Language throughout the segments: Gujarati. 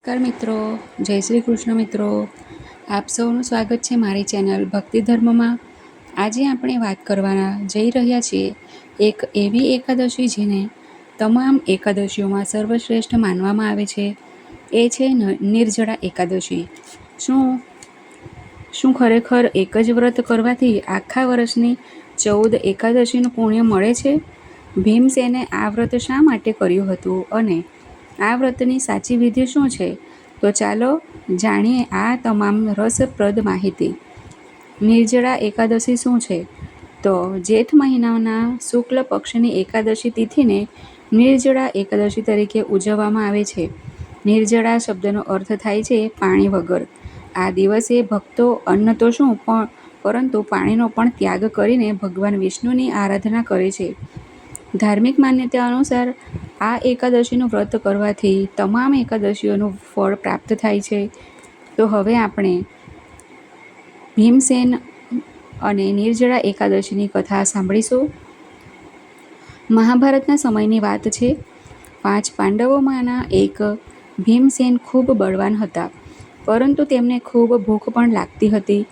મિત્રો, જય શ્રી કૃષ્ણ મિત્રો. આપ સૌનું સ્વાગત છે મારી ચેનલ ભક્તિ ધર્મમાં. આજે આપણે વાત કરવાના જઈ રહ્યા છીએ એક એવી એકાદશી જેને તમામ એકાદશીઓમાં સર્વશ્રેષ્ઠ માનવામાં આવે છે. એ છે નિર્જળા એકાદશી. શું ખરેખર એક જ વ્રત કરવાથી આખા વર્ષની 14 એકાદશીનું પુણ્ય મળે છે? ભીમસેને આ વ્રત શા માટે કર્યું હતું અને આ વ્રતની સાચી વિધિ શું છે? તો ચાલો જાણીએ આ તમામ રસપ્રદ માહિતી. નિર્જળા એકાદશી શું છે? તો જેઠ મહિનાના શુક્લ પક્ષની એકાદશી તિથિને નિર્જળા એકાદશી તરીકે ઉજવવામાં આવે છે. નિર્જળા શબ્દનો અર્થ થાય છે પાણી વગર. આ દિવસે ભક્તો અન્ન તો શું પરંતુ પાણીનો પણ ત્યાગ કરીને ભગવાન વિષ્ણુની આરાધના કરે છે. ધાર્મિક માન્યતા અનુસાર આ એકાદશીનું વ્રત કરવાથી તમામ એકાદશીઓનું ફળ પ્રાપ્ત થાય છે. તો હવે આપણે ભીમસેન અને નિર્જળા એકાદશીની કથા સાંભળીશું. મહાભારતના સમયની વાત છે. 5 પાંડવોમાંના એક ભીમસેન ખૂબ બળવાન હતા, પરંતુ તેમને ખૂબ ભૂખ પણ લાગતી હતી.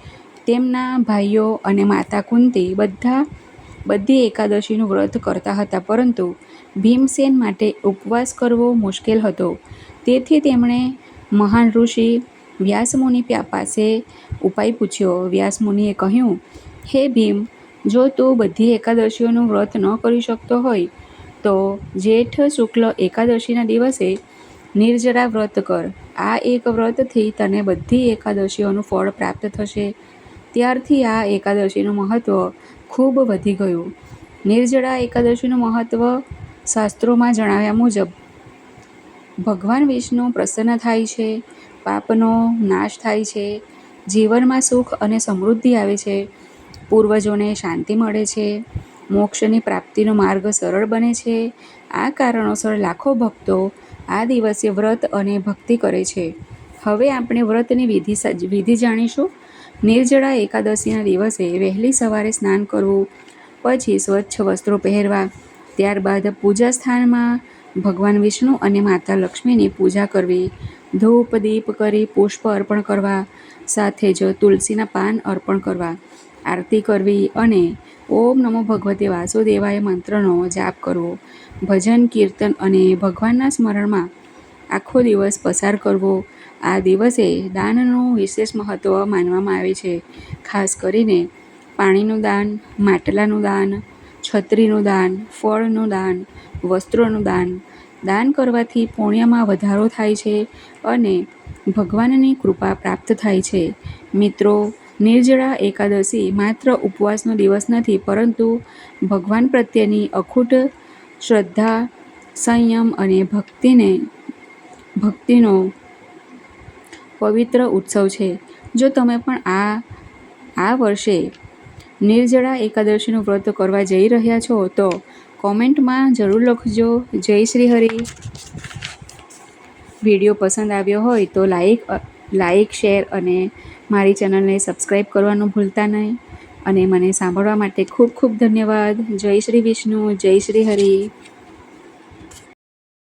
તેમના ભાઈઓ અને માતા કુંતી બધી એકાદશીનું વ્રત કરતા હતા, પરંતુ ભીમસેન માટે ઉપવાસ કરવો મુશ્કેલ હતો. તેથી તેમણે મહાન ઋષિ વ્યાસમુનિ પાસે ઉપાય પૂછ્યો. વ્યાસમુનિએ કહ્યું, હે ભીમ, જો તું બધી એકાદશીઓનું વ્રત ન કરી શકતો હોય તો જેઠ શુક્લ એકાદશીના દિવસે નિર્જળા વ્રત કર. આ એક વ્રતથી તને બધી એકાદશીઓનું ફળ પ્રાપ્ત થશે. ત્યારથી આ એકાદશીનું મહત્ત્વ ખૂબ વધી ગયું. નિર્જળા એકાદશીનું મહત્ત્વ શાસ્ત્રોમાં જણાવ્યા મુજબ ભગવાન વિષ્ણુ પ્રસન્ન થાય છે, પાપનો નાશ થાય છે, જીવનમાં સુખ અને સમૃદ્ધિ આવે છે, પૂર્વજોને શાંતિ મળે છે, મોક્ષની પ્રાપ્તિનો માર્ગ સરળ બને છે. આ કારણોસર લાખો ભક્તો આ દિવસે વ્રત અને ભક્તિ કરે છે. હવે આપણે વ્રતની વિધિ જાણીશું. નિર્જળા એકાદશીના દિવસે વહેલી સવારે સ્નાન કરવું, પછી સ્વચ્છ વસ્ત્રો પહેરવા, ત્યારબાદ પૂજા સ્થાનમાં ભગવાન વિષ્ણુ અને માતા લક્ષ્મીની પૂજા કરવી, ધૂપ દીપ કરી પુષ્પ અર્પણ કરવા, સાથે જ તુલસીના પાન અર્પણ કરવા, આરતી કરવી અને ઓમ નમો ભગવતે વાસુદેવાય મંત્રનો જાપ કરવો, ભજન કીર્તન અને ભગવાનના સ્મરણમાં આખો દિવસ પસાર કરવો. આ દિવસે દાનનું વિશેષ મહત્ત્વ માનવામાં આવે છે. ખાસ કરીને પાણીનું દાન, માટલાનું દાન, છત્રીનું દાન, ફળનું દાન, વસ્ત્રોનું દાન કરવાથી પુણ્યમાં વધારો થાય છે અને ભગવાનની કૃપા પ્રાપ્ત થાય છે. મિત્રો, નિર્જળા એકાદશી માત્ર ઉપવાસનો દિવસ નથી, પરંતુ ભગવાન પ્રત્યેની અખૂટ શ્રદ્ધા, સંયમ અને ભક્તિનો પવિત્ર ઉત્સવ છે. જો તમે પણ આ વર્ષે નિર્જળા એકાદશીનું વ્રત કરવા જઈ રહ્યા છો તો કોમેન્ટમાં જરૂર લખજો, જય શ્રી હરિ. વિડીયો પસંદ આવ્યો હોય તો લાઈક શેર અને મારી ચેનલને સબસ્ક્રાઈબ કરવાનું ભૂલતા નહીં. અને મને સાંભળવા માટે ખૂબ ખૂબ ધન્યવાદ. જય શ્રી વિષ્ણુ, જય શ્રી હરિ.